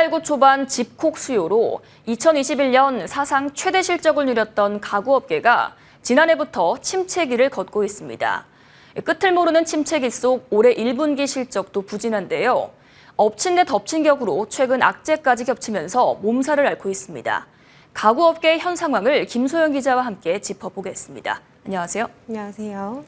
코로나19 초반 집콕 수요로 2021년 사상 최대 실적을 누렸던 가구업계가 지난해부터 침체기를 걷고 있습니다. 끝을 모르는 침체기 속 올해 1분기 실적도 부진한데요. 엎친 데 덮친 격으로 최근 악재까지 겹치면서 몸살을 앓고 있습니다. 가구업계의 현 상황을 김소영 기자와 함께 짚어보겠습니다. 안녕하세요. 안녕하세요.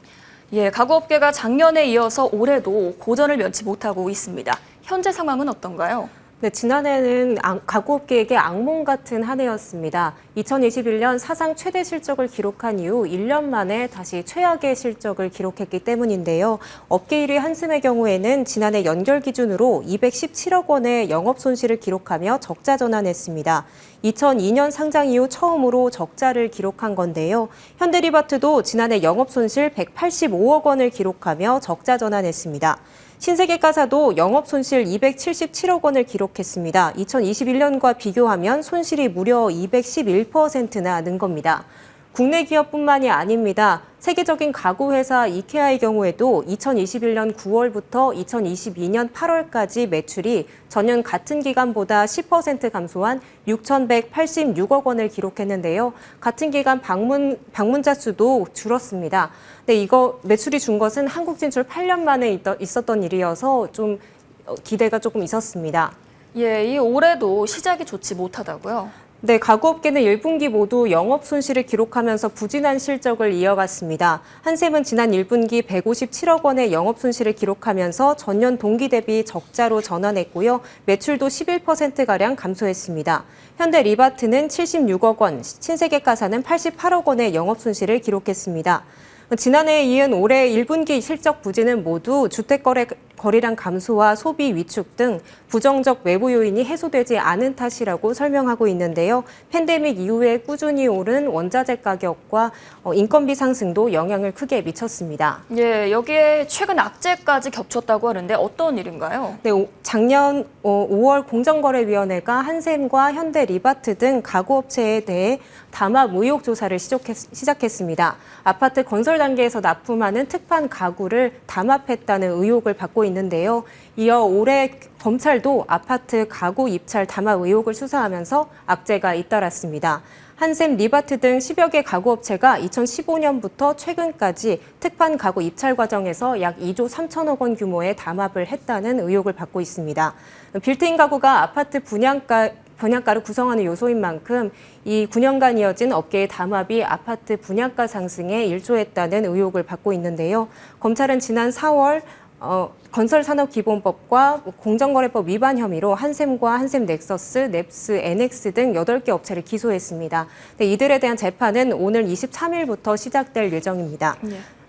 가구업계가 작년에 이어서 올해도 고전을 면치 못하고 있습니다. 현재 상황은 어떤가요? 네, 지난해는 가구업계에게 악몽 같은 한 해였습니다. 2021년 사상 최대 실적을 기록한 이후 1년 만에 다시 최악의 실적을 기록했기 때문인데요. 업계 1위 한샘의 경우에는 지난해 연결 기준으로 217억 원의 영업 손실을 기록하며 적자 전환했습니다. 2002년 상장 이후 처음으로 적자를 기록한 건데요. 현대리바트도 지난해 영업 손실 185억 원을 기록하며 적자 전환했습니다. 신세계가사도 영업 손실 277억 원을 기록했습니다. 2021년과 비교하면 손실이 무려 211%나 는 겁니다. 국내 기업뿐만이 아닙니다. 세계적인 가구 회사 이케아의 경우에도 2021년 9월부터 2022년 8월까지 매출이 전년 같은 기간보다 10% 감소한 6,186억 원을 기록했는데요. 같은 기간 방문자 수도 줄었습니다. 근데 이거 매출이 준 것은 한국 진출 8년 만에 있었던 일이어서 좀 기대가 조금 있었습니다. 이 올해도 시작이 좋지 못하다고요? 네, 가구업계는 1분기 모두 영업 손실을 기록하면서 부진한 실적을 이어갔습니다. 한샘은 지난 1분기 157억 원의 영업 손실을 기록하면서 전년 동기 대비 적자로 전환했고요. 매출도 11%가량 감소했습니다. 현대리바트는 76억 원, 신세계가사는 88억 원의 영업 손실을 기록했습니다. 지난해에 이은 올해 1분기 실적 부진은 모두 주택거래량 감소와 소비 위축 등 부정적 외부 요인이 해소되지 않은 탓이라고 설명하고 있는데요. 팬데믹 이후에 꾸준히 오른 원자재 가격과 인건비 상승도 영향을 크게 미쳤습니다. 여기에 최근 악재까지 겹쳤다고 하는데 어떤 일인가요? 네, 작년 5월 공정거래위원회가 한샘과 현대리바트 등 가구업체에 대해 담합 의혹 조사를 시작했습니다. 아파트 건설 단계에서 납품하는 특판 가구를 담합했다는 의혹을 받고 있는데요. 이어 올해 검찰도 아파트 가구 입찰 담합 의혹을 수사하면서 악재가 잇따랐습니다. 한샘, 리바트 등 10여 개 가구업체가 2015년부터 최근까지 특판 가구 입찰 과정에서 약 2조 3천억 원 규모의 담합을 했다는 의혹을 받고 있습니다. 빌트인 가구가 아파트 분양가를 구성하는 요소인 만큼 이 9년간 이어진 업계의 담합이 아파트 분양가 상승에 일조했다는 의혹을 받고 있는데요. 검찰은 지난 4월 건설산업기본법과 공정거래법 위반 혐의로 한샘과 한샘넥서스, 넵스, NX 등 8개 업체를 기소했습니다. 이들에 대한 재판은 오늘 23일부터 시작될 예정입니다.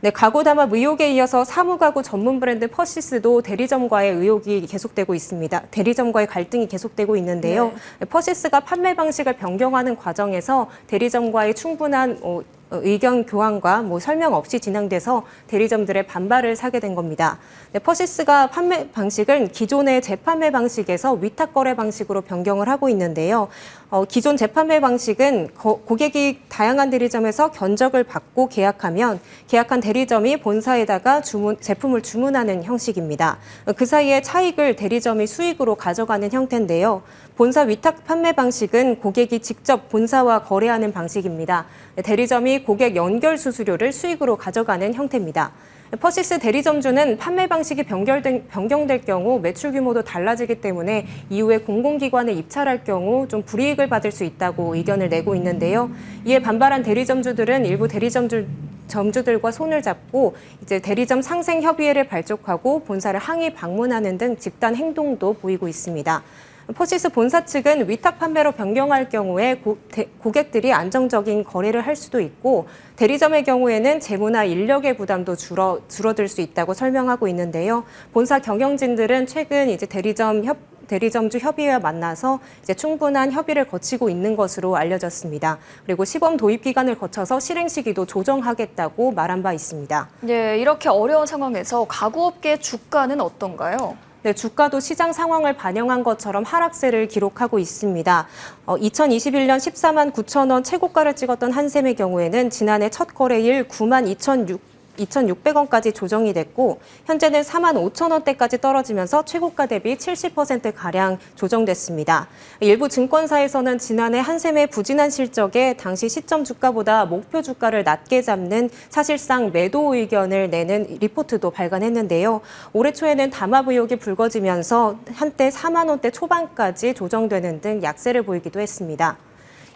네, 가구 담합 의혹에 이어서 사무가구 전문 브랜드 퍼시스도 대리점과의 의혹이 계속되고 있습니다. 대리점과의 갈등이 계속되고 있는데요. 퍼시스가 판매 방식을 변경하는 과정에서 대리점과의 충분한 의견 교환과 설명 없이 진행돼서 대리점들의 반발을 사게 된 겁니다. 네, 퍼시스가 판매 방식은 기존의 재판매 방식에서 위탁거래 방식으로 변경을 하고 있는데요. 기존 재판매 방식은 고객이 다양한 대리점에서 견적을 받고 계약하면 계약한 대리점이 본사에다가 제품을 주문하는 형식입니다. 그 사이에 차익을 대리점이 수익으로 가져가는 형태인데요. 본사 위탁 판매 방식은 고객이 직접 본사와 거래하는 방식입니다. 대리점이 고객 연결 수수료를 수익으로 가져가는 형태입니다. 퍼시스 대리점주는 판매 방식이 변경될 경우 매출 규모도 달라지기 때문에 이후에 공공기관에 입찰할 경우 좀 불이익을 받을 수 있다고 의견을 내고 있는데요. 이에 반발한 대리점주들은 일부 점주들과 손을 잡고 이제 대리점 상생 협의회를 발족하고 본사를 항의 방문하는 등 집단 행동도 보이고 있습니다. 퍼시스 본사 측은 위탁 판매로 변경할 경우에 고객들이 안정적인 거래를 할 수도 있고 대리점의 경우에는 재무나 인력의 부담도 줄어들 수 있다고 설명하고 있는데요. 본사 경영진들은 최근 이제 대리점주 협의회와 만나서 이제 충분한 협의를 거치고 있는 것으로 알려졌습니다. 그리고 시범 도입 기간을 거쳐서 실행 시기도 조정하겠다고 말한 바 있습니다. 이렇게 어려운 상황에서 가구업계 주가는 어떤가요? 네, 주가도 시장 상황을 반영한 것처럼 하락세를 기록하고 있습니다. 2021년 14만 9천 원 최고가를 찍었던 한샘의 경우에는 지난해 첫 거래일 9만 2,600원까지 조정이 됐고 현재는 45,000원대까지 떨어지면서 최고가 대비 70%가량 조정됐습니다. 일부 증권사에서는 지난해 한샘의 부진한 실적에 당시 시점 주가보다 목표 주가를 낮게 잡는 사실상 매도 의견을 내는 리포트도 발간했는데요. 올해 초에는 담합 의혹이 불거지면서 한때 4만 원대 초반까지 조정되는 등 약세를 보이기도 했습니다.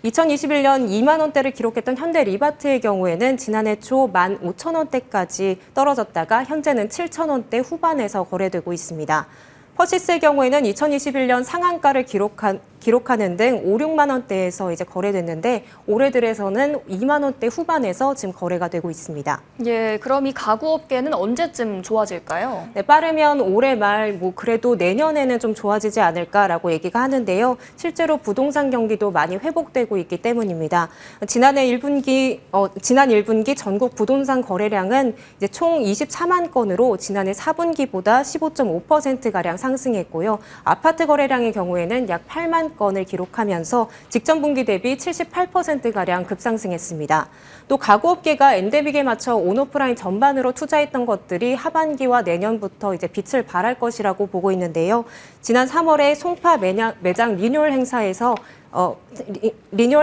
2021년 2만 원대를 기록했던 현대리바트의 경우에는 지난해 초 15,000원대까지 떨어졌다가 현재는 7,000원대 후반에서 거래되고 있습니다. 퍼시스의 경우에는 2021년 상한가를 기록하는 등 5, 6만 원대에서 이제 거래됐는데 올해 들에서는 2만 원대 후반에서 지금 거래가 되고 있습니다. 예, 그럼 이 가구업계는 언제쯤 좋아질까요? 네, 빠르면 올해 말 그래도 내년에는 좀 좋아지지 않을까라고 얘기가 하는데요. 실제로 부동산 경기도 많이 회복되고 있기 때문입니다. 지난 1분기 전국 부동산 거래량은 이제 총 24만 건으로 지난해 4분기보다 15.5%가량 상승했고요. 아파트 거래량의 경우에는 약 8만 건을 기록하면서 직전 분기 대비 78%가량 급상승했습니다. 또 가구업계가 엔데믹에 맞춰 온오프라인 전반으로 투자했던 것들이 하반기와 내년부터 이제 빛을 발할 것이라고 보고 있는데요. 지난 3월에 송파 매장 리뉴얼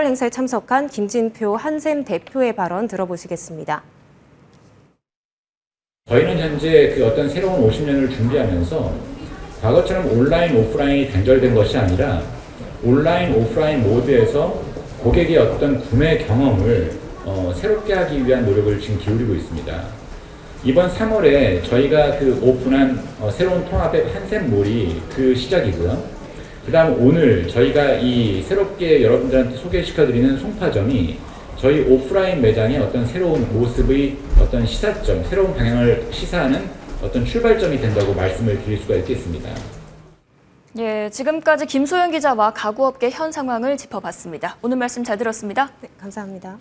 행사에 참석한 김진표 한샘 대표의 발언 들어보시겠습니다. 저희는 현재 그 어떤 새로운 50년을 준비하면서 과거처럼 온라인, 오프라인이 단절된 것이 아니라 온라인, 오프라인 모두에서 고객의 어떤 구매 경험을 새롭게 하기 위한 노력을 지금 기울이고 있습니다. 이번 3월에 저희가 그 오픈한 새로운 통합앱 한샘몰이 그 시작이고요. 그 다음 오늘 저희가 이 새롭게 여러분들한테 소개시켜드리는 송파점이 저희 오프라인 매장의 어떤 새로운 모습의 어떤 시사점, 새로운 방향을 시사하는 어떤 출발점이 된다고 말씀을 드릴 수가 있겠습니다. 예, 지금까지 김소연 기자와 가구업계 현 상황을 짚어봤습니다. 오늘 말씀 잘 들었습니다. 네, 감사합니다.